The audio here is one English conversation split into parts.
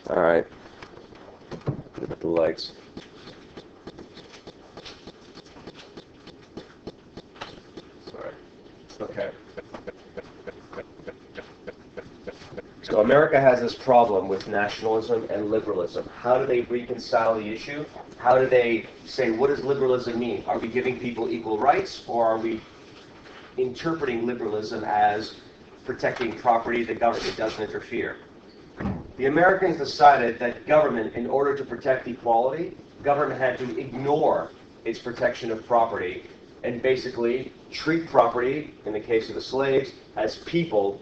All right. Look at the lights. Sorry. Okay. So America has this problem with nationalism and liberalism. How do they reconcile the issue? How do they say, what does liberalism mean? Are we giving people equal rights, or are we interpreting liberalism as protecting property, the government doesn't interfere? The Americans decided that government, in order to protect equality, government had to ignore its protection of property and basically treat property, in the case of the slaves, as people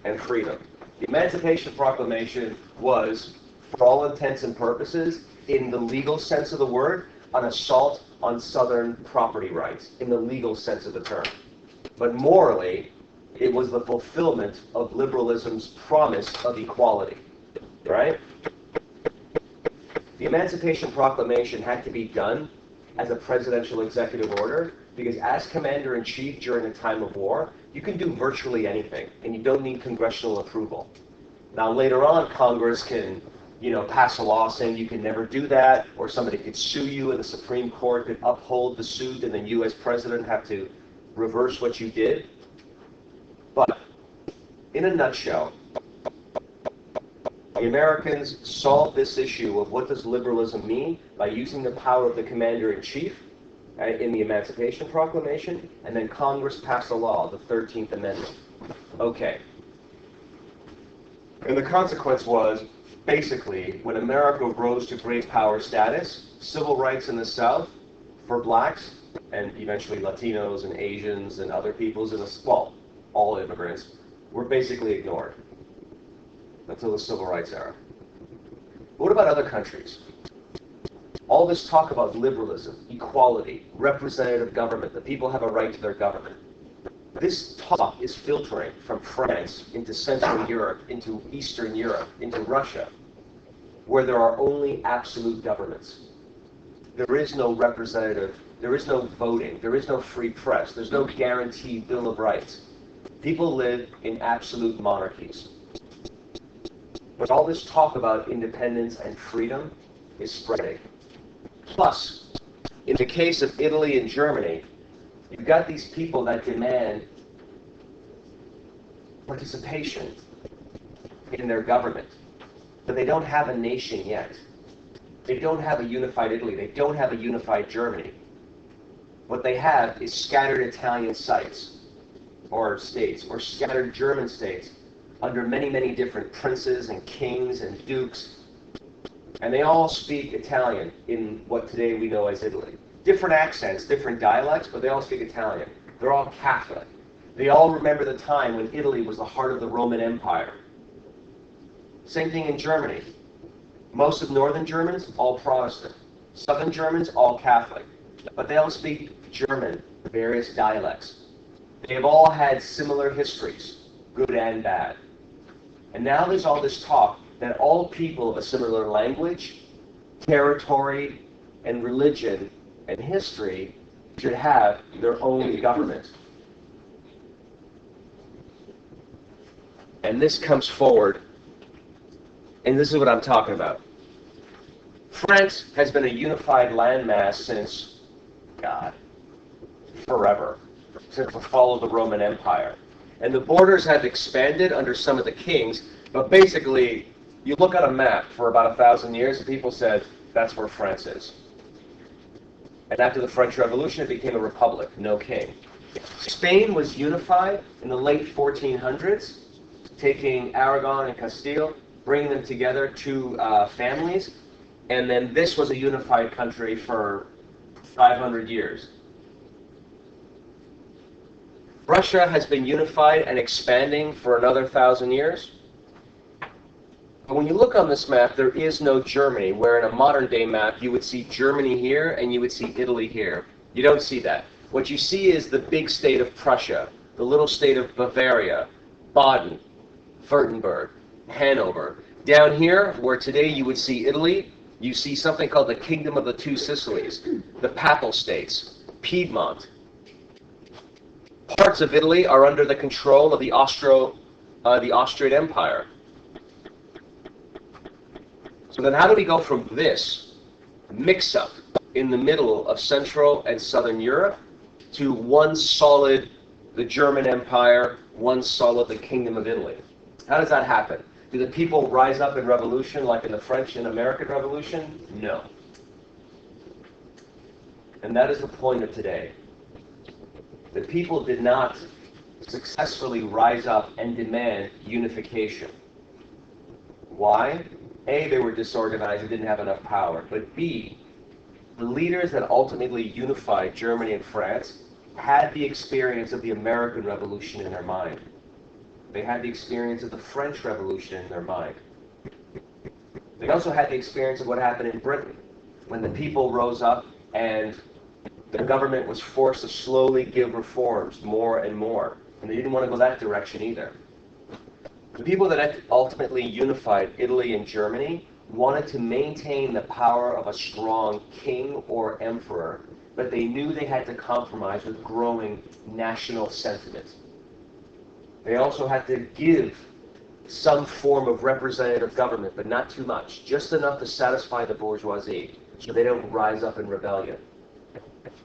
and freedom. The Emancipation Proclamation was, for all intents and purposes, in the legal sense of the word, an assault on Southern property rights, in the legal sense of the term. But morally, it was the fulfillment of liberalism's promise of equality, right? The Emancipation Proclamation had to be done as a presidential executive order because as commander-in-chief during a time of war, you can do virtually anything, and you don't need congressional approval. Now, later on, Congress can, pass a law saying you can never do that, or somebody could sue you, and the Supreme Court could uphold the suit, and then you as president have to reverse what you did. But in a nutshell, the Americans solved this issue of what does liberalism mean by using the power of the commander-in-chief in the Emancipation Proclamation, and then Congress passed a law, the 13th Amendment. Okay. And the consequence was, basically, when America rose to great power status, civil rights in the South for blacks, and eventually Latinos and Asians and other peoples, all immigrants, were basically ignored until the Civil Rights era. But what about other countries? All this talk about liberalism, equality, representative government, that people have a right to their government. This talk is filtering from France into Central Europe, into Eastern Europe, into Russia, where there are only absolute governments. There is no representative, there is no voting, there is no free press, there's no guaranteed Bill of Rights. People live in absolute monarchies. But all this talk about independence and freedom is spreading. Plus, in the case of Italy and Germany, you've got these people that demand participation in their government, but they don't have a nation yet. They don't have a unified Italy. They don't have a unified Germany. What they have is scattered Italian sites, or states, or scattered German states, under many, many different princes and kings and dukes. And they all speak Italian in what today we know as Italy. Different accents, different dialects, but they all speak Italian. They're all Catholic. They all remember the time when Italy was the heart of the Roman Empire. Same thing in Germany. Most of Northern Germans, all Protestant. Southern Germans, all Catholic. But they all speak German, various dialects. They have all had similar histories, good and bad. And now there's all this talk that all people of a similar language, territory, and religion and history should have their own government. And this comes forward, and this is what I'm talking about. France has been a unified landmass since, forever, since the fall of the Roman Empire. And the borders have expanded under some of the kings, but basically, you look at a map for about 1,000 years, and people said, that's where France is. And after the French Revolution, it became a republic, no king. Spain was unified in the late 1400s, taking Aragon and Castile, bringing them together, two families, and then this was a unified country for 500 years. Russia has been unified and expanding for another 1,000 years. But when you look on this map, there is no Germany, where in a modern-day map, you would see Germany here and you would see Italy here. You don't see that. What you see is the big state of Prussia, the little state of Bavaria, Baden, Württemberg, Hanover. Down here, where today you would see Italy, you see something called the Kingdom of the Two Sicilies, the Papal States, Piedmont. Parts of Italy are under the control of the Austrian Empire. So then how do we go from this mix-up in the middle of Central and Southern Europe to one solid, the German Empire, one solid, the Kingdom of Italy? How does that happen? Do the people rise up in revolution like in the French and American Revolution? No. And that is the point of today. The people did not successfully rise up and demand unification. Why? A, they were disorganized and didn't have enough power. But B, the leaders that ultimately unified Germany and France had the experience of the American Revolution in their mind. They had the experience of the French Revolution in their mind. They also had the experience of what happened in Britain when the people rose up and the government was forced to slowly give reforms more and more. And they didn't want to go that direction either. The people that ultimately unified Italy and Germany wanted to maintain the power of a strong king or emperor, but they knew they had to compromise with growing national sentiment. They also had to give some form of representative government, but not too much, just enough to satisfy the bourgeoisie so they don't rise up in rebellion.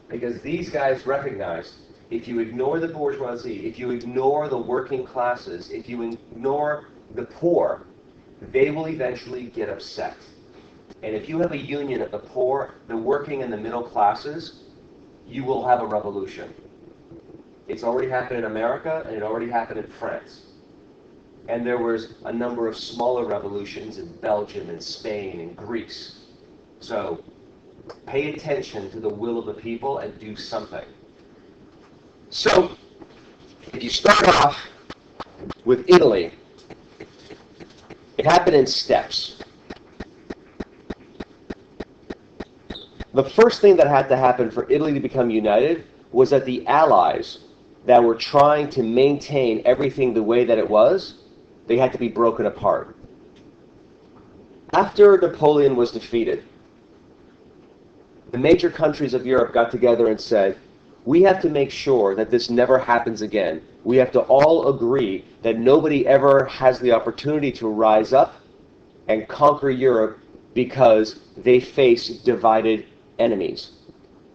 Because these guys recognized if you ignore the bourgeoisie, if you ignore the working classes, if you ignore the poor, they will eventually get upset. And if you have a union of the poor, the working, and the middle classes, you will have a revolution. It's already happened in America, and it already happened in France. And there was a number of smaller revolutions in Belgium and Spain and Greece. So pay attention to the will of the people and do something. So, if you start off with Italy, it happened in steps. The first thing that had to happen for Italy to become united was that the Allies that were trying to maintain everything the way that it was, they had to be broken apart. After Napoleon was defeated, the major countries of Europe got together and said, we have to make sure that this never happens again. We have to all agree that nobody ever has the opportunity to rise up and conquer Europe because they face divided enemies.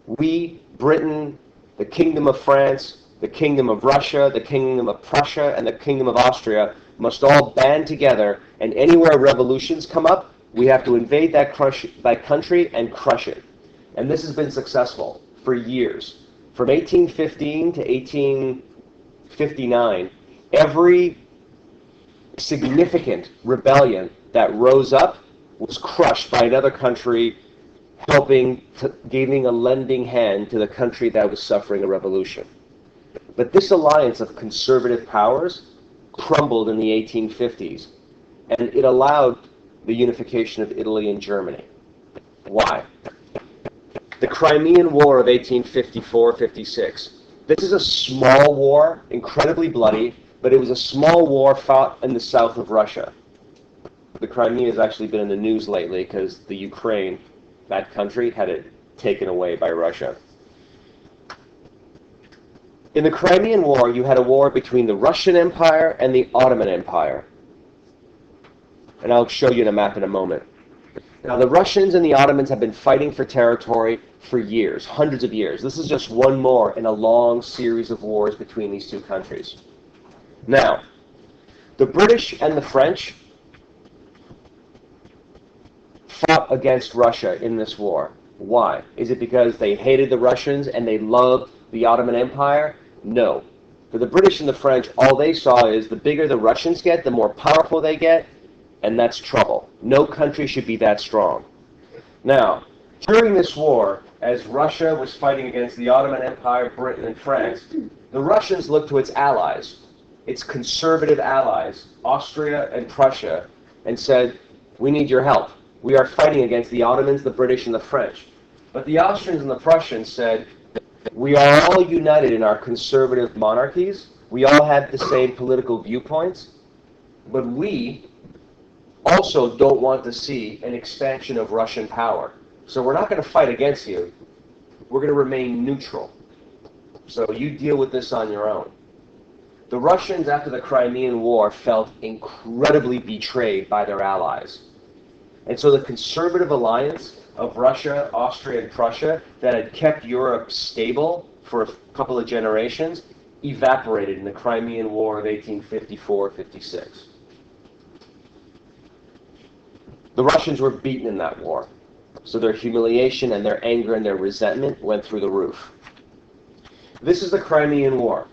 We, Britain, the Kingdom of France, the Kingdom of Russia, the Kingdom of Prussia, and the Kingdom of Austria must all band together, and anywhere revolutions come up, we have to invade that country and crush it. And this has been successful for years. From 1815 to 1859, every significant rebellion that rose up was crushed by another country giving a lending hand to the country that was suffering a revolution. But this alliance of conservative powers crumbled in the 1850s, and it allowed the unification of Italy and Germany. Why? The Crimean War of 1854-56. This is a small war, incredibly bloody, but it was a small war fought in the south of Russia. The Crimea has actually been in the news lately because the Ukraine, that country, had it taken away by Russia. In the Crimean War, you had a war between the Russian Empire and the Ottoman Empire. And I'll show you the map in a moment. Now, the Russians and the Ottomans have been fighting for territory for years, hundreds of years. This is just one more in a long series of wars between these two countries. Now, the British and the French fought against Russia in this war. Why? Is it because they hated the Russians and they loved the Ottoman Empire? No. For the British and the French, all they saw is the bigger the Russians get, the more powerful they get, and that's trouble. No country should be that strong. Now, during this war, as Russia was fighting against the Ottoman Empire, Britain, and France, the Russians looked to its allies, its conservative allies, Austria and Prussia, and said, we need your help. We are fighting against the Ottomans, the British, and the French. But the Austrians and the Prussians said, we are all united in our conservative monarchies. We all have the same political viewpoints. But we also don't want to see an expansion of Russian power. So we're not going to fight against you. We're going to remain neutral. So you deal with this on your own. The Russians, after the Crimean War, felt incredibly betrayed by their allies. And so the conservative alliance of Russia, Austria, and Prussia that had kept Europe stable for a couple of generations evaporated in the Crimean War of 1854-56. The Russians were beaten in that war, so their humiliation and their anger and their resentment went through the roof. This is the Crimean War.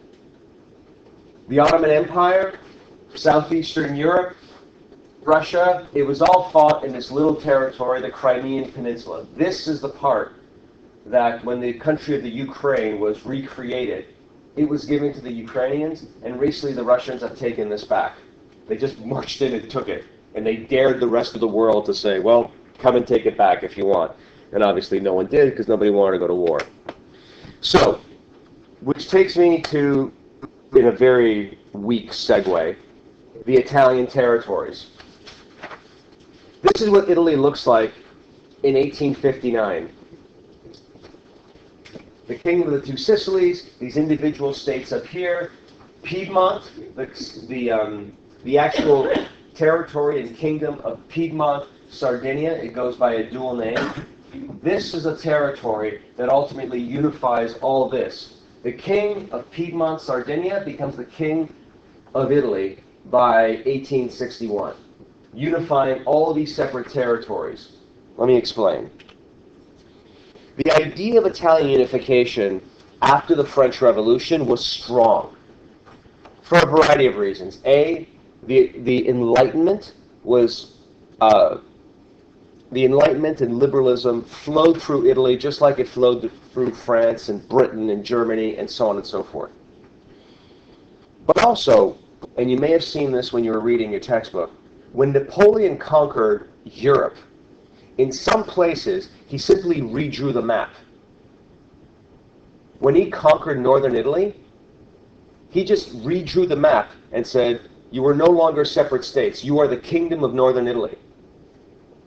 The Ottoman Empire, southeastern Europe, Russia, it was all fought in this little territory, the Crimean Peninsula. This is the part that when the country of the Ukraine was recreated, it was given to the Ukrainians, and recently the Russians have taken this back. They just marched in and took it, and they dared the rest of the world to say, well, come and take it back if you want. And obviously no one did because nobody wanted to go to war. So, which takes me to, in a very weak segue, the Italian territories. This is what Italy looks like in 1859. The Kingdom of the Two Sicilies, these individual states up here, Piedmont, the actual territory and kingdom of Piedmont, Sardinia, it goes by a dual name. This is a territory that ultimately unifies all this. The king of Piedmont, Sardinia becomes the king of Italy by 1861, unifying all of these separate territories. Let me explain. The idea of Italian unification after the French Revolution was strong for a variety of reasons. A, the Enlightenment was the Enlightenment and liberalism flowed through Italy just like it flowed through France and Britain and Germany and so on and so forth. But also, and you may have seen this when you were reading your textbook, when Napoleon conquered Europe, in some places, he simply redrew the map. When he conquered northern Italy, he just redrew the map and said, you are no longer separate states. You are the kingdom of northern Italy.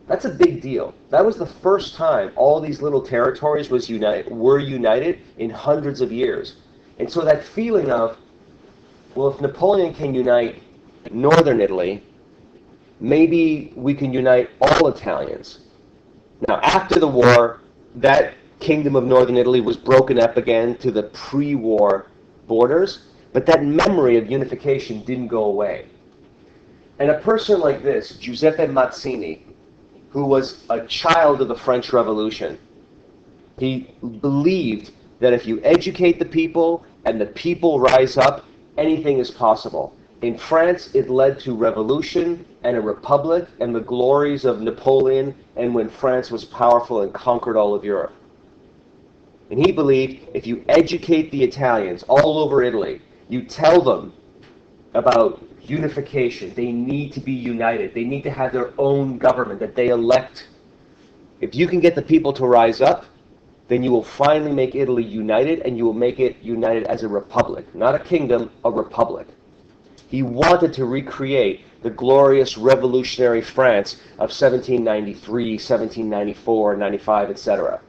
That's a big deal. That was the first time all these little territories were united in hundreds of years. And so that feeling of, well, if Napoleon can unite northern Italy, maybe we can unite all Italians. Now, after the war, that kingdom of northern Italy was broken up again to the pre-war borders, but that memory of unification didn't go away. And a person like this, Giuseppe Mazzini, who was a child of the French Revolution, he believed that if you educate the people and the people rise up, anything is possible. In France, it led to revolution and a republic and the glories of Napoleon and when France was powerful and conquered all of Europe. And he believed if you educate the Italians all over Italy, you tell them about unification, they need to be united, they need to have their own government that they elect. If you can get the people to rise up, then you will finally make Italy united, and you will make it united as a republic. Not a kingdom, a republic. He wanted to recreate the glorious revolutionary France of 1793, 1794, 95, etc.,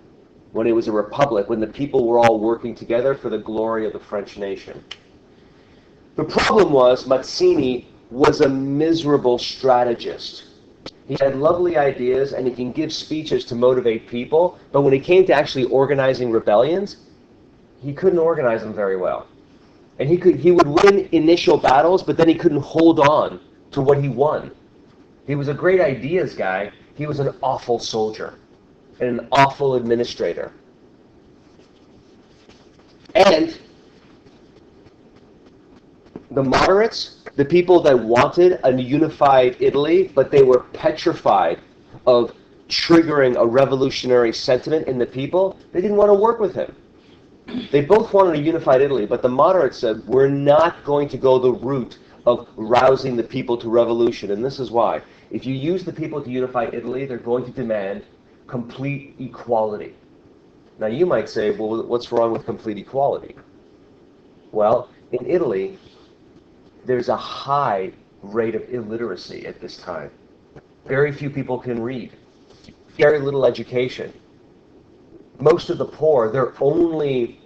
when it was a republic, when the people were all working together for the glory of the French nation. The problem was Mazzini was a miserable strategist. He had lovely ideas and he can give speeches to motivate people, but when it came to actually organizing rebellions, he couldn't organize them very well. And he would win initial battles, but then he couldn't hold on to what he won. He was a great ideas guy. He was an awful soldier and an awful administrator. And the moderates, the people that wanted a unified Italy, but they were petrified of triggering a revolutionary sentiment in the people, they didn't want to work with him. They both wanted a unified Italy, but the moderates said, we're not going to go the route of rousing the people to revolution, and this is why. If you use the people to unify Italy, they're going to demand complete equality. Now you might say, well, what's wrong with complete equality? Well, in Italy, there's a high rate of illiteracy at this time. Very few people can read. Very little education. Most of the poor, their only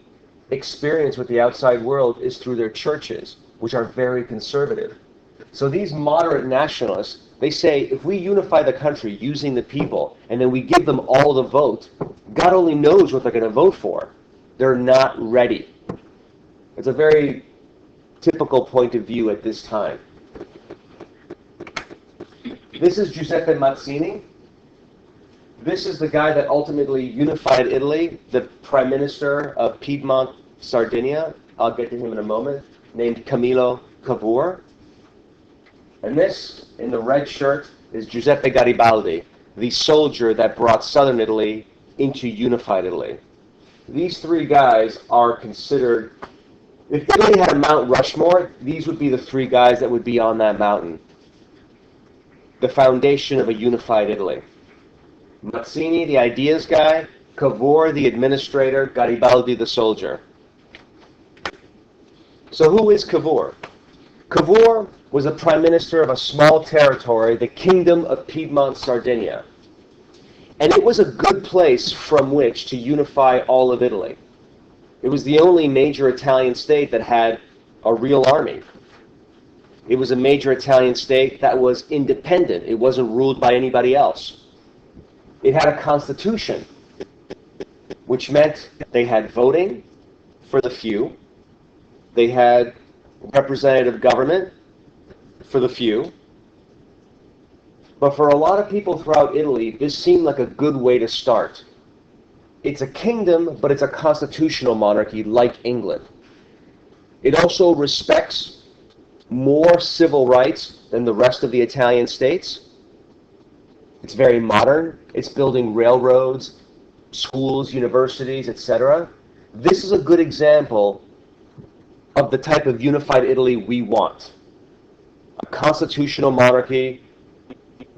experience with the outside world is through their churches, which are very conservative. So these moderate nationalists They say, if we unify the country using the people, and then we give them all the vote, God only knows what they're going to vote for. They're not ready. It's a very typical point of view at this time. This is Giuseppe Mazzini. This is the guy that ultimately unified Italy, the prime minister of Piedmont, Sardinia. I'll get to him in a moment, named Camillo Cavour. And this, in the red shirt, is Giuseppe Garibaldi, the soldier that brought southern Italy into unified Italy. These three guys are considered, if Italy had a Mount Rushmore, these would be the three guys that would be on that mountain. The foundation of a unified Italy. Mazzini, the ideas guy, Cavour, the administrator, Garibaldi, the soldier. So who is Cavour? Cavour was a prime minister of a small territory, the Kingdom of Piedmont, Sardinia. And it was a good place from which to unify all of Italy. It was the only major Italian state that had a real army. It was a major Italian state that was independent. It wasn't ruled by anybody else. It had a constitution, which meant they had voting for the few. They had representative government for the few. But for a lot of people throughout Italy, this seemed like a good way to start. It's a kingdom, but it's a constitutional monarchy like England. It also respects more civil rights than the rest of the Italian states. It's very modern. It's building railroads, schools, universities, etc. This is a good example of the type of unified Italy we want. A constitutional monarchy,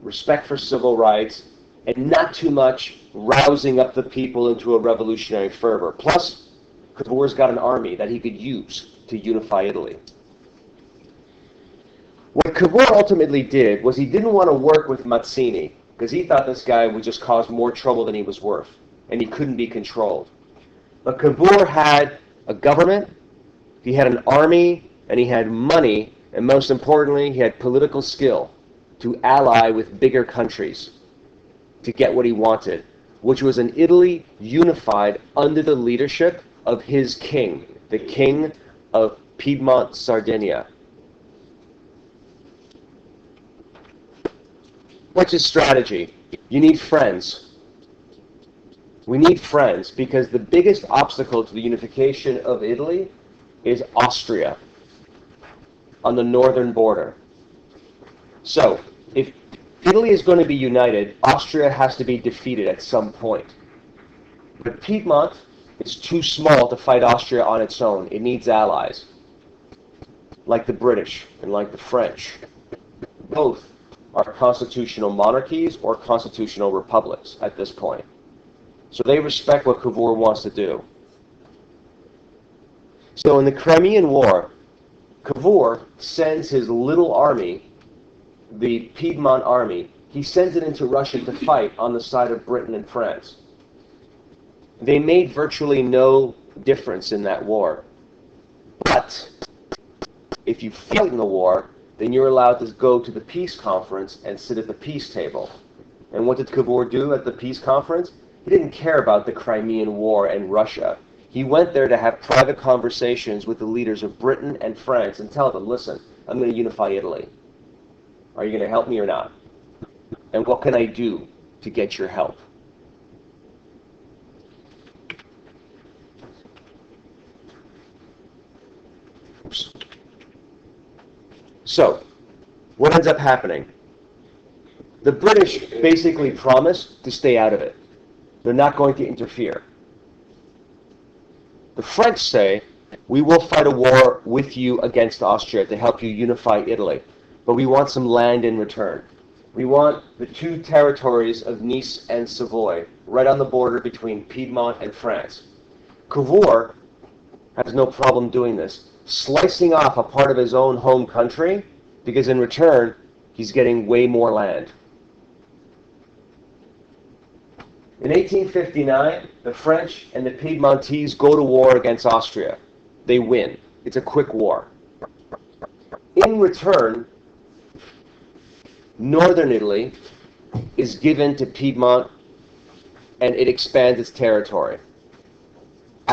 respect for civil rights, and not too much rousing up the people into a revolutionary fervor. Plus, Cavour's got an army that he could use to unify Italy. What Cavour ultimately did was he didn't want to work with Mazzini, because he thought this guy would just cause more trouble than he was worth, and he couldn't be controlled. But Cavour had a government, he had an army, and he had money, and most importantly, he had political skill to ally with bigger countries to get what he wanted, which was an Italy unified under the leadership of his king, the king of Piedmont, Sardinia. What's his strategy? You need friends. We need friends because the biggest obstacle to the unification of Italy is Austria on the northern border. So, if Italy is going to be united, Austria has to be defeated at some point. But Piedmont is too small to fight Austria on its own. It needs allies, like the British and like the French. Both are constitutional monarchies or constitutional republics at this point. So they respect what Cavour wants to do. So in the Crimean War, Cavour sends his little army, the Piedmont army, he sends it into Russia to fight on the side of Britain and France. They made virtually no difference in that war. But if you fight in the war, then you're allowed to go to the peace conference and sit at the peace table. And what did Cavour do at the peace conference? He didn't care about the Crimean War and Russia. He went there to have private conversations with the leaders of Britain and France and tell them, listen, I'm going to unify Italy. Are you going to help me or not? And what can I do to get your help? Oops. So, what ends up happening? The British basically promise to stay out of it. They're not going to interfere. The French say, we will fight a war with you against Austria to help you unify Italy, but we want some land in return. We want the two territories of Nice and Savoy, right on the border between Piedmont and France. Cavour has no problem doing this, slicing off a part of his own home country, because in return, he's getting way more land. In 1859, the French and the Piedmontese go to war against Austria. They win. It's a quick war. In return, Northern Italy is given to Piedmont, and it expands its territory.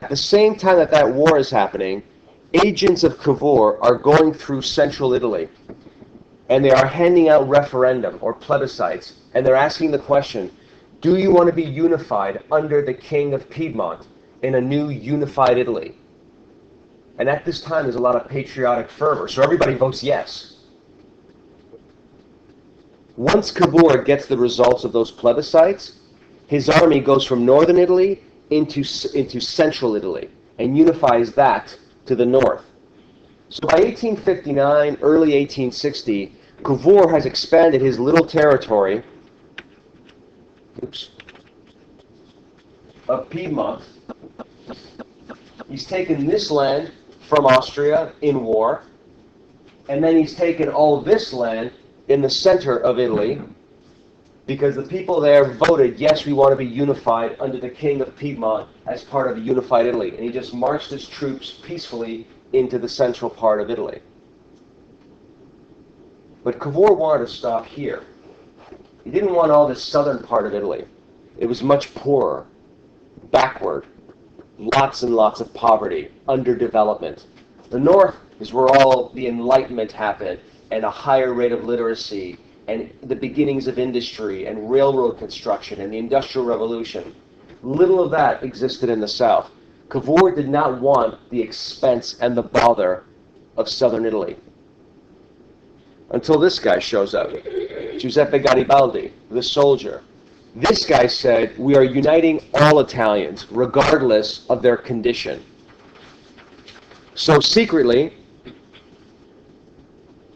At the same time that that war is happening, agents of Cavour are going through central Italy, and they are handing out referendum or plebiscites, and they're asking the question, do you want to be unified under the king of Piedmont in a new unified Italy? And at this time, there's a lot of patriotic fervor, so everybody votes yes. Once Cavour gets the results of those plebiscites, his army goes from northern Italy into central Italy and unifies that to the north. So by 1859, early 1860, Cavour has expanded his little territory of Piedmont. He's taken this land from Austria in war, and then he's taken all this land in the center of Italy, because the people there voted, yes, we want to be unified under the king of Piedmont as part of a unified Italy. And he just marched his troops peacefully into the central part of Italy. But Cavour wanted to stop here. He didn't want all this southern part of Italy. It was much poorer, backward, lots and lots of poverty, underdevelopment. The north is where all the Enlightenment happened, and a higher rate of literacy, and the beginnings of industry, and railroad construction, and the Industrial Revolution. Little of that existed in the south. Cavour did not want the expense and the bother of southern Italy. Until this guy shows up, Giuseppe Garibaldi, the soldier. This guy said, we are uniting all Italians, regardless of their condition. So secretly,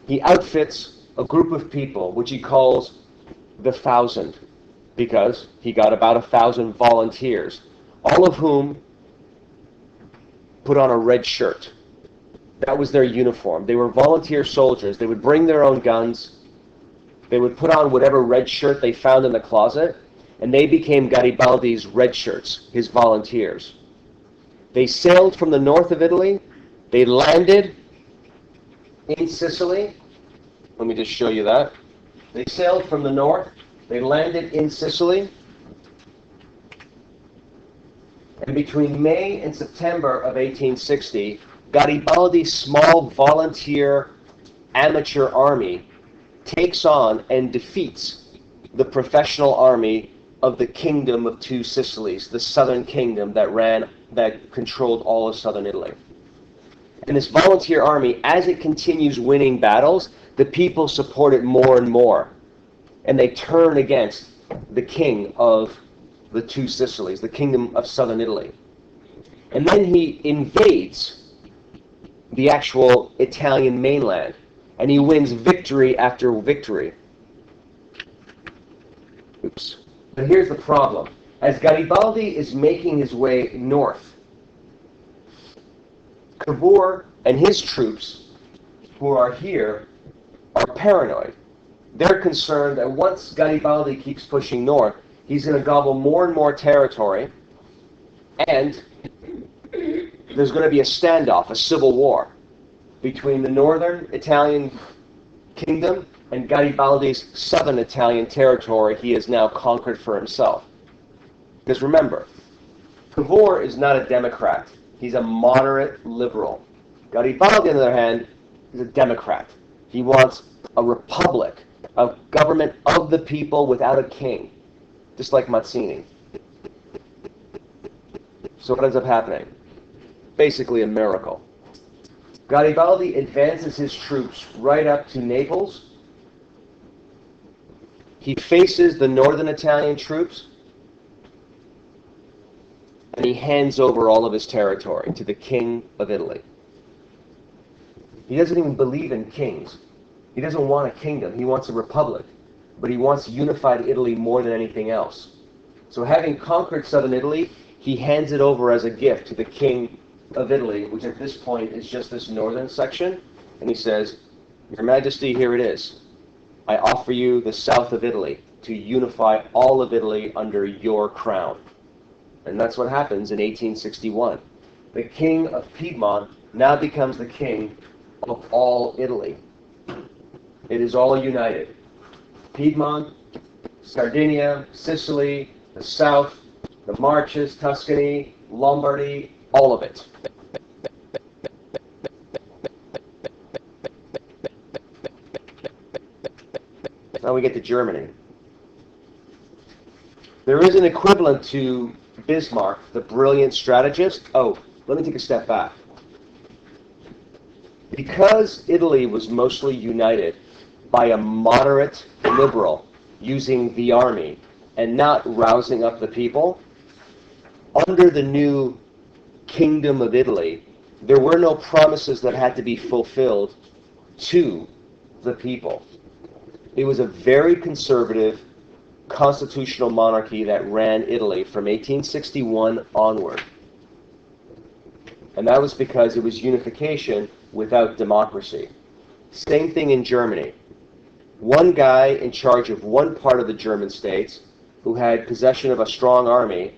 he outfits a group of people, which he calls the 1,000, because he got about 1,000 volunteers, all of whom put on a red shirt. That was their uniform. They were volunteer soldiers. They would bring their own guns. They would put on whatever red shirt they found in the closet, and they became Garibaldi's red shirts, his volunteers. They sailed from the north of Italy. They landed in Sicily. Let me just show you that. They sailed from the north. They landed in Sicily. And between May and September of 1860, Garibaldi's small volunteer amateur army takes on and defeats the professional army of the Kingdom of Two Sicilies, the southern kingdom that controlled all of southern Italy. And this volunteer army, as it continues winning battles, the people support it more and more. And they turn against the king of the Two Sicilies, the kingdom of southern Italy. And then he invades the actual Italian mainland, and he wins victory after victory. Oops. But here's the problem. As Garibaldi is making his way north, Cavour and his troops, who are here, are paranoid. They're concerned that once Garibaldi keeps pushing north, he's going to gobble more and more territory, and there's going to be a standoff, a civil war, between the northern Italian kingdom and Garibaldi's southern Italian territory he has now conquered for himself. Because remember, Cavour is not a Democrat. He's a moderate liberal. Garibaldi, on the other hand, is a Democrat. He wants a republic, a government of the people without a king, just like Mazzini. So what ends up happening? Basically a miracle. Garibaldi advances his troops right up to Naples. He faces the northern Italian troops, and he hands over all of his territory to the King of Italy. He doesn't even believe in kings. He doesn't want a kingdom. He wants a republic. But he wants unified Italy more than anything else. So having conquered southern Italy, he hands it over as a gift to the King of Italy, which at this point is just this northern section. And he says, Your Majesty, here it is. I offer you the south of Italy to unify all of Italy under your crown. And that's what happens in 1861. The King of Piedmont now becomes the king of all Italy. It is all united. Piedmont, Sardinia, Sicily, the south, the Marches, Tuscany, Lombardy, all of it. Now we get to Germany. There is an equivalent to Bismarck, the brilliant strategist. Oh, let me take a step back. Because Italy was mostly united by a moderate liberal using the army and not rousing up the people, under the new Kingdom of Italy, there were no promises that had to be fulfilled to the people. It was a very conservative constitutional monarchy that ran Italy from 1861 onward. And that was because it was unification without democracy. Same thing in Germany. One guy in charge of one part of the German states who had possession of a strong army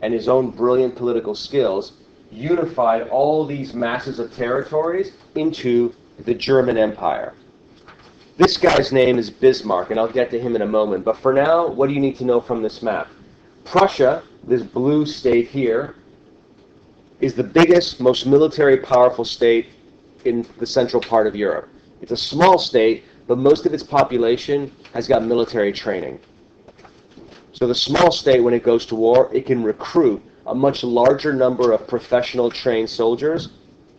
and his own brilliant political skills unified all these masses of territories into the German Empire. This guy's name is Bismarck, and I'll get to him in a moment. But for now, what do you need to know from this map? Prussia, this blue state here, is the biggest, most military powerful state in the central part of Europe. It's a small state, but most of its population has got military training. So the small state, when it goes to war, it can recruit a much larger number of professional trained soldiers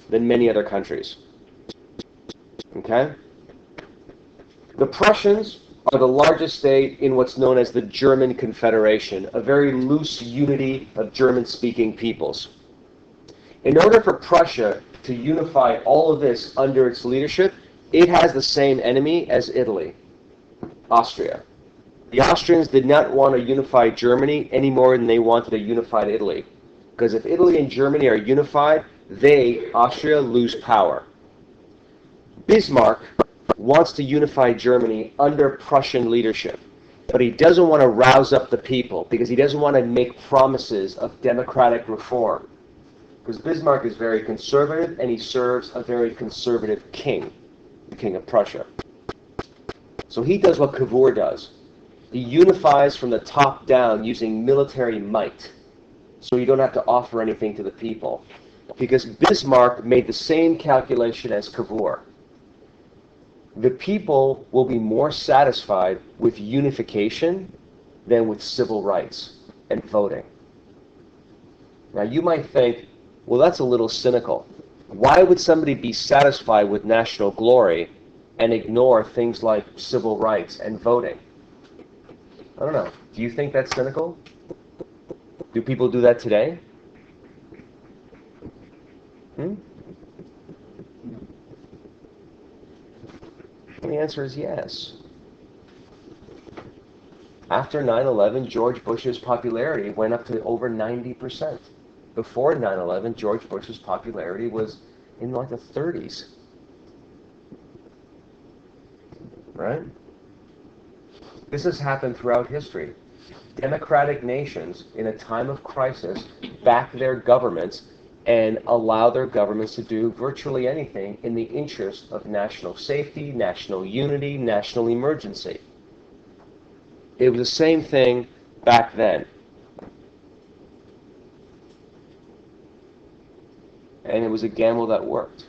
than many other countries. Okay? The Prussians are the largest state in what's known as the German Confederation, a very loose unity of German-speaking peoples. In order for Prussia to unify all of this under its leadership, it has the same enemy as Italy, Austria. The Austrians did not want a unified Germany any more than they wanted a unified Italy. Because if Italy and Germany are unified, they, Austria, lose power. Bismarck wants to unify Germany under Prussian leadership, but he doesn't want to rouse up the people because he doesn't want to make promises of democratic reform. Because Bismarck is very conservative and he serves a very conservative king, the King of Prussia. So he does what Cavour does. He unifies from the top down using military might, so you don't have to offer anything to the people. Because Bismarck made the same calculation as Cavour. The people will be more satisfied with unification than with civil rights and voting. Now you might think, well, that's a little cynical. Why would somebody be satisfied with national glory and ignore things like civil rights and voting? I don't know. Do you think that's cynical? Do people do that today? The answer is yes. After 9/11, George Bush's popularity went up to over 90%. Before 9/11, George Bush's popularity was in like the 30s. Right? This has happened throughout history. Democratic nations, in a time of crisis, back their governments and allow their governments to do virtually anything in the interest of national safety, national unity, national emergency. It was the same thing back then. And it was a gamble that worked.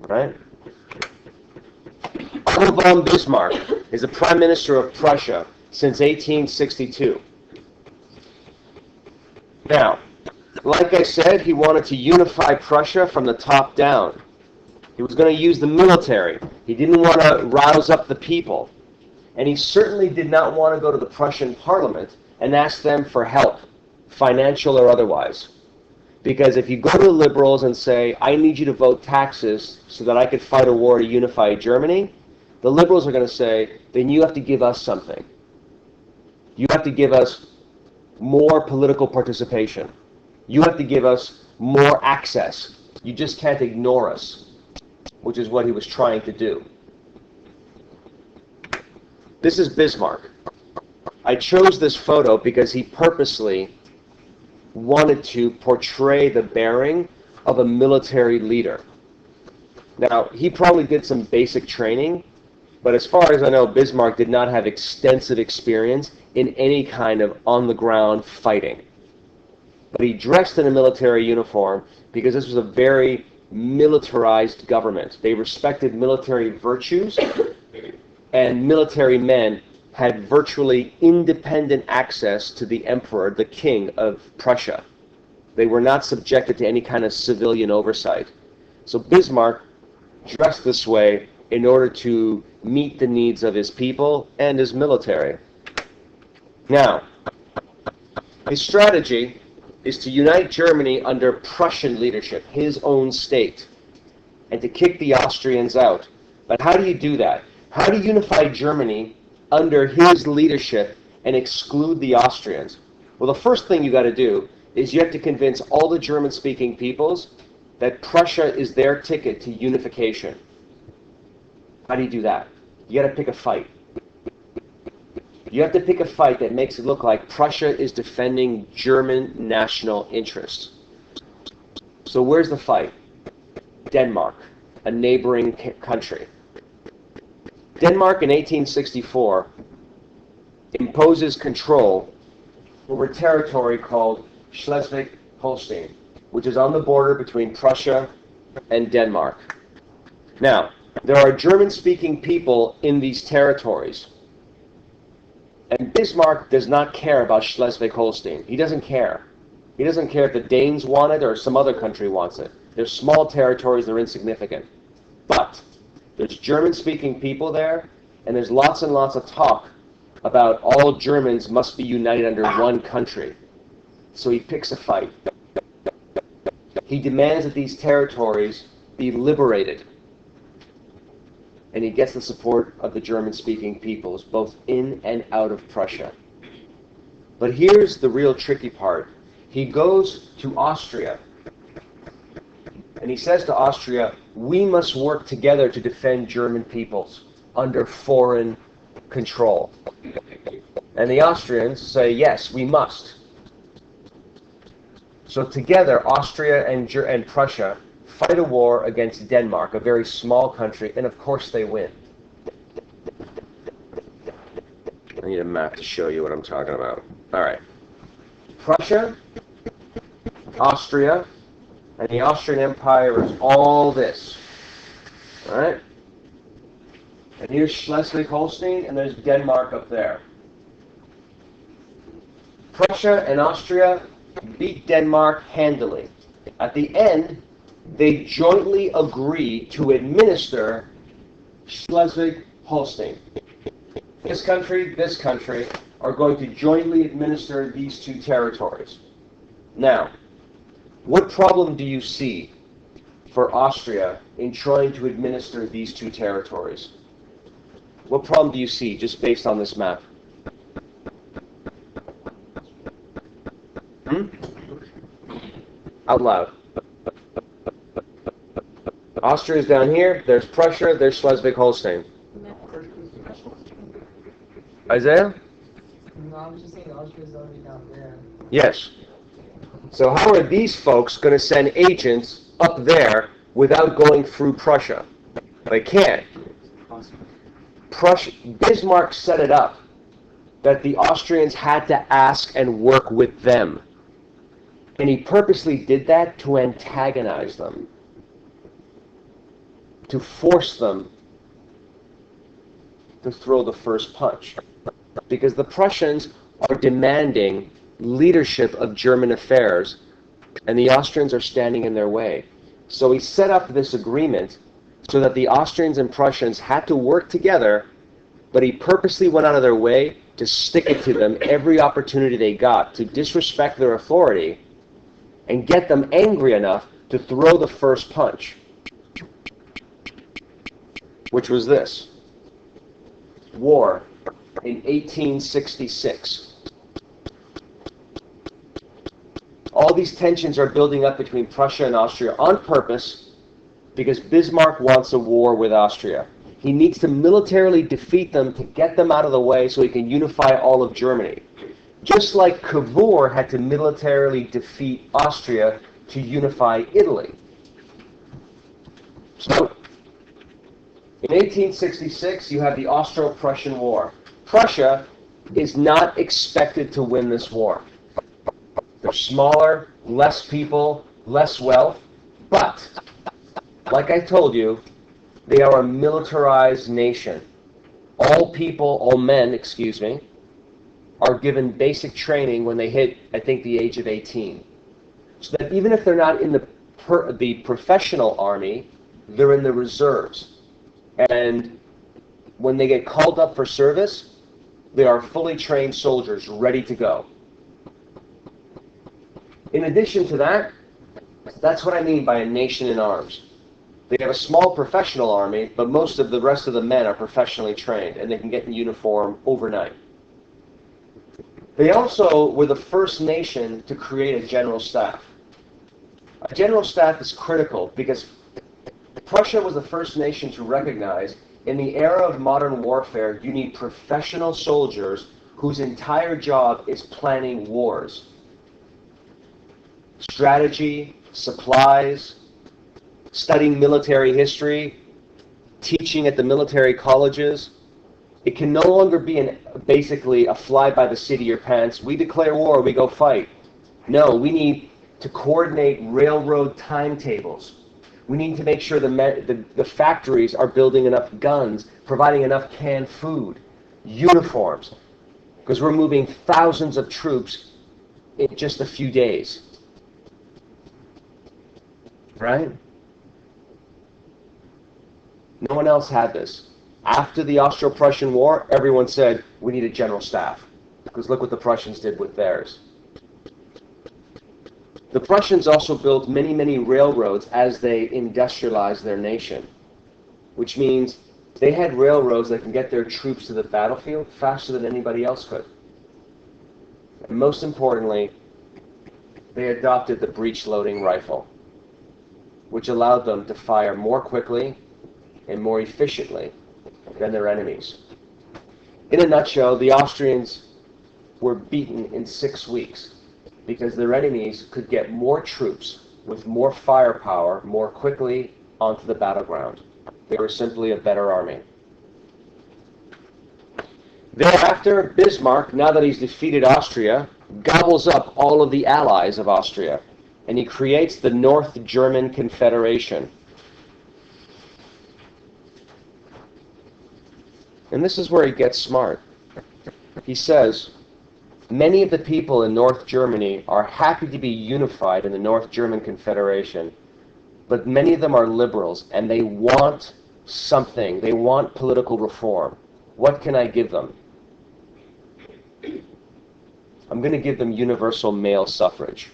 Right? Otto von Bismarck is the Prime Minister of Prussia since 1862. Now, like I said, he wanted to unify Prussia from the top down. He was going to use the military. He didn't want to rouse up the people. And he certainly did not want to go to the Prussian parliament and ask them for help, financial or otherwise. Because if you go to the liberals and say, I need you to vote taxes so that I could fight a war to unify Germany, the liberals are going to say, then you have to give us something. You have to give us more political participation. You have to give us more access. You just can't ignore us, which is what he was trying to do. This is Bismarck. I chose this photo because he purposely wanted to portray the bearing of a military leader. Now, he probably did some basic training, But as far as I know, Bismarck did not have extensive experience in any kind of on-the-ground fighting. But he dressed in a military uniform because this was a very militarized government. They respected military virtues, and military men had virtually independent access to the emperor, the king of Prussia. They were not subjected to any kind of civilian oversight. So Bismarck dressed this way in order to meet the needs of his people and his military. Now, his strategy is to unite Germany under Prussian leadership, his own state, and to kick the Austrians out. But how do you do that? How do you unify Germany under his leadership and exclude the Austrians? Well, the first thing you got to do is you have to convince all the German-speaking peoples that Prussia is their ticket to unification. How do you do that? You got to pick a fight. You have to pick a fight that makes it look like Prussia is defending German national interests. So where's the fight? Denmark, a neighboring country. Denmark in 1864 imposes control over territory called Schleswig-Holstein, which is on the border between Prussia and Denmark. Now, there are German-speaking people in these territories, and Bismarck does not care about Schleswig-Holstein. He doesn't care. He doesn't care if the Danes want it or some other country wants it. They're small territories, they're insignificant. But there's German-speaking people there, and there's lots and lots of talk about all Germans must be united under one country. So he picks a fight. He demands that these territories be liberated. And he gets the support of the German-speaking peoples, both in and out of Prussia. But here's the real tricky part. He goes to Austria, and he says to Austria, we must work together to defend German peoples under foreign control. And the Austrians say, yes, we must. So together, Austria and Prussia fight a war against Denmark, a very small country, and of course they win. I need a map to show you what I'm talking about. All right. Prussia, Austria, and the Austrian Empire is all this. All right? And here's Schleswig-Holstein, and there's Denmark up there. Prussia and Austria beat Denmark handily. At the end, they jointly agree to administer Schleswig-Holstein. This country are going to jointly administer these two territories. Now, what problem do you see for Austria in trying to administer these two territories? What problem do you see just based on this map? Out loud. Austria is down here, there's Prussia, there's Schleswig-Holstein. Isaiah? No, I was just saying Austria is already down there. Yes. So how are these folks going to send agents up there without going through Prussia? They can't. Bismarck set it up that the Austrians had to ask and work with them. And he purposely did that to antagonize them, to force them to throw the first punch. Because the Prussians are demanding leadership of German affairs, and the Austrians are standing in their way. So he set up this agreement so that the Austrians and Prussians had to work together, but he purposely went out of their way to stick it to them every opportunity they got to disrespect their authority and get them angry enough to throw the first punch, which was this. War in 1866. All these tensions are building up between Prussia and Austria on purpose because Bismarck wants a war with Austria. He needs to militarily defeat them to get them out of the way so he can unify all of Germany. Just like Cavour had to militarily defeat Austria to unify Italy. So, In 1866, you have the Austro-Prussian War. Prussia is not expected to win this war. They're smaller, less people, less wealth, but, like I told you, they are a militarized nation. All men, are given basic training when they hit, I think, the age of 18. So that even if they're not in the professional army, they're in the reserves. And when they get called up for service, they are fully trained soldiers ready to go. In addition to that, that's what I mean by a nation in arms. They have a small professional army, but most of the rest of the men are professionally trained, and they can get in uniform overnight. They also were the first nation to create a general staff. A general staff is critical because Prussia was the first nation to recognize in the era of modern warfare, you need professional soldiers whose entire job is planning wars. Strategy, supplies, studying military history, teaching at the military colleges. It can no longer be basically a fly-by-the-seat-of-your-pants, we declare war, we go fight. No, we need to coordinate railroad timetables. We need to make sure the factories are building enough guns, providing enough canned food, uniforms, because we're moving thousands of troops in just a few days. Right? No one else had this. After the Austro-Prussian War, everyone said, we need a general staff. Because look what the Prussians did with theirs. The Prussians also built many, many railroads as they industrialized their nation. Which means they had railroads that can get their troops to the battlefield faster than anybody else could. And most importantly, they adopted the breech-loading rifle, which allowed them to fire more quickly and more efficiently than their enemies. In a nutshell, the Austrians were beaten in 6 weeks because their enemies could get more troops with more firepower more quickly onto the battleground. They were simply a better army. Thereafter, Bismarck, now that he's defeated Austria, gobbles up all of the allies of Austria, and he creates the North German Confederation. And this is where he gets smart. He says, many of the people in North Germany are happy to be unified in the North German Confederation, but many of them are liberals, and they want something. They want political reform. What can I give them? I'm going to give them universal male suffrage.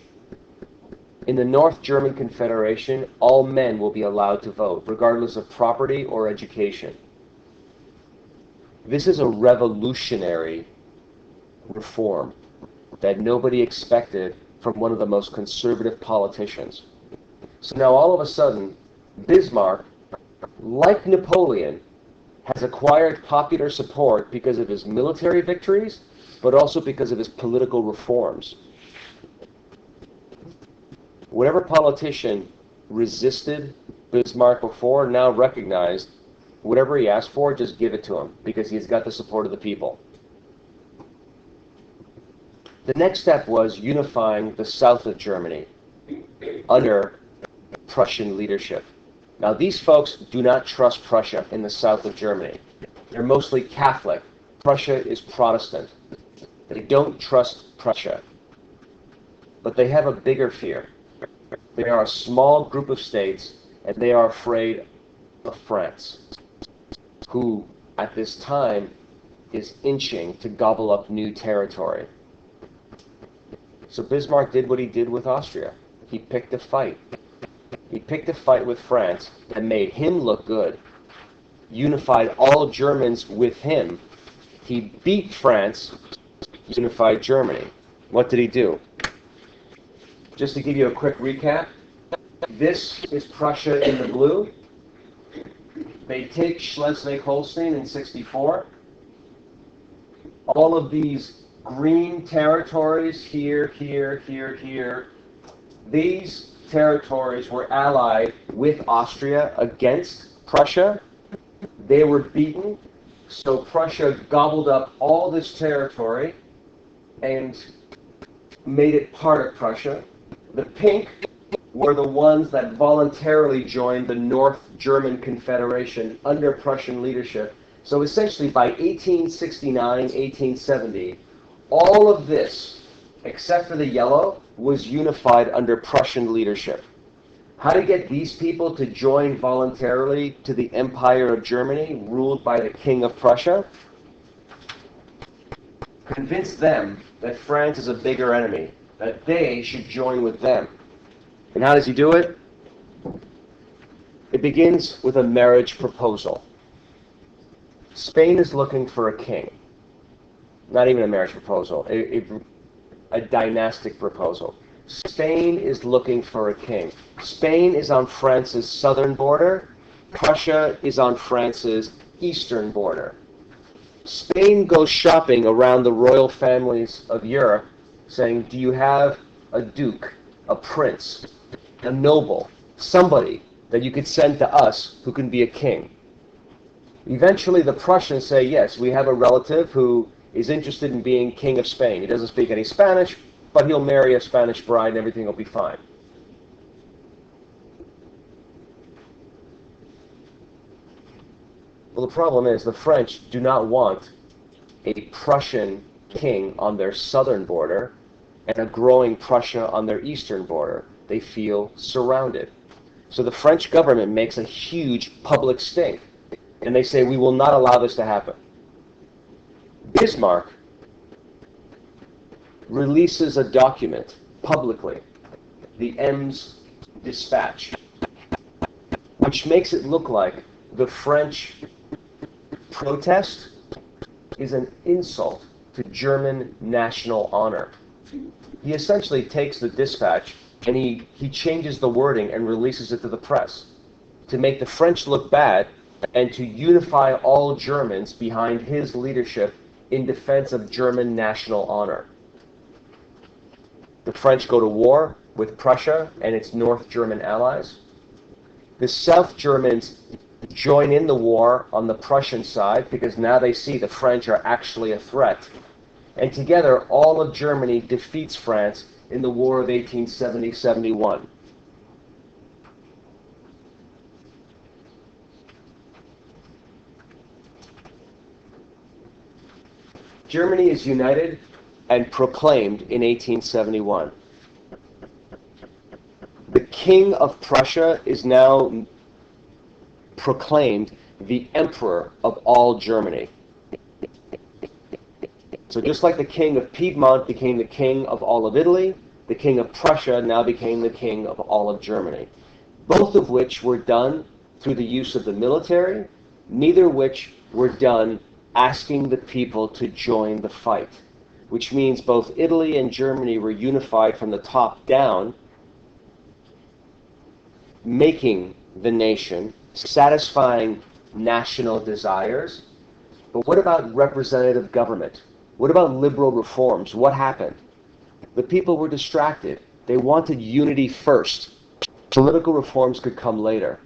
In the North German Confederation, all men will be allowed to vote, regardless of property or education. This is a revolutionary reform that nobody expected from one of the most conservative politicians. So now all of a sudden, Bismarck, like Napoleon, has acquired popular support because of his military victories, but also because of his political reforms. Whatever politician resisted Bismarck before now recognized whatever he asked for, just give it to him, because he's got the support of the people. The next step was unifying the south of Germany under Prussian leadership. Now, these folks do not trust Prussia in the south of Germany. They're mostly Catholic. Prussia is Protestant. They don't trust Prussia. But they have a bigger fear. They are a small group of states, and they are afraid of France, who, at this time, is inching to gobble up new territory. So Bismarck did what he did with Austria. He picked a fight. He picked a fight with France that made him look good, unified all Germans with him. He beat France, unified Germany. What did he do? Just to give you a quick recap, this is Prussia in the blue. They take Schleswig-Holstein in 1964. All of these green territories here, here, here, here, these territories were allied with Austria against Prussia. They were beaten, so Prussia gobbled up all this territory and made it part of Prussia. The pink were the ones that voluntarily joined the North German Confederation under Prussian leadership. So essentially by 1869, 1870, all of this, except for the yellow, was unified under Prussian leadership. How to get these people to join voluntarily to the Empire of Germany, ruled by the King of Prussia? Convince them that France is a bigger enemy, that they should join with them. And how does he do it? It begins with a marriage proposal. Spain is looking for a king. Not even a marriage proposal, a dynastic proposal. Spain is looking for a king. Spain is on France's southern border. Prussia is on France's eastern border. Spain goes shopping around the royal families of Europe, saying, do you have a duke, a prince, a noble, somebody that you could send to us who can be a king? Eventually the Prussians say, yes, we have a relative who is interested in being king of Spain. He doesn't speak any Spanish, but he'll marry a Spanish bride and everything will be fine. Well, the problem is the French do not want a Prussian king on their southern border and a growing Prussia on their eastern border. They feel surrounded. So the French government makes a huge public stink, and they say, we will not allow this to happen. Bismarck releases a document publicly, the Ems Dispatch, which makes it look like the French protest is an insult to German national honor. He essentially takes the dispatch and he changes the wording and releases it to the press to make the French look bad and to unify all Germans behind his leadership in defense of German national honor. The French go to war with Prussia and its North German allies. The South Germans join in the war on the Prussian side because now they see the French are actually a threat. And together, all of Germany defeats France in the War of 1870-71. Germany is united and proclaimed in 1871. The King of Prussia is now proclaimed the Emperor of all Germany. So just like the King of Piedmont became the King of all of Italy, the King of Prussia now became the King of all of Germany. Both of which were done through the use of the military, neither which were done asking the people to join the fight, which means both Italy and Germany were unified from the top down, making the nation, satisfying national desires. But what about representative government? What about liberal reforms? What happened? The people were distracted. They wanted unity first. Political reforms could come later.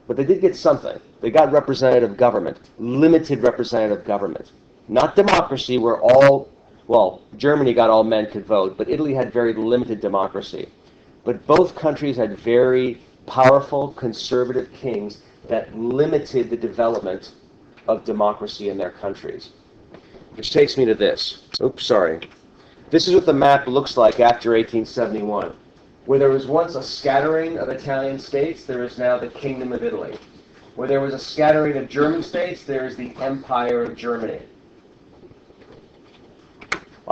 But they did get something. They got representative government, limited representative government. Not democracy where Germany got all men could vote, but Italy had very limited democracy. But both countries had very powerful conservative kings that limited the development of democracy in their countries. Which takes me to this. Oops, sorry. This is what the map looks like after 1871. Where there was once a scattering of Italian states, there is now the Kingdom of Italy. Where there was a scattering of German states, there is the Empire of Germany.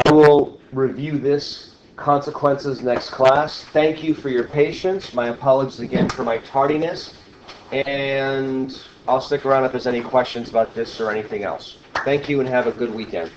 I will review this consequences next class. Thank you for your patience. My apologies again for my tardiness. And I'll stick around if there's any questions about this or anything else. Thank you and have a good weekend.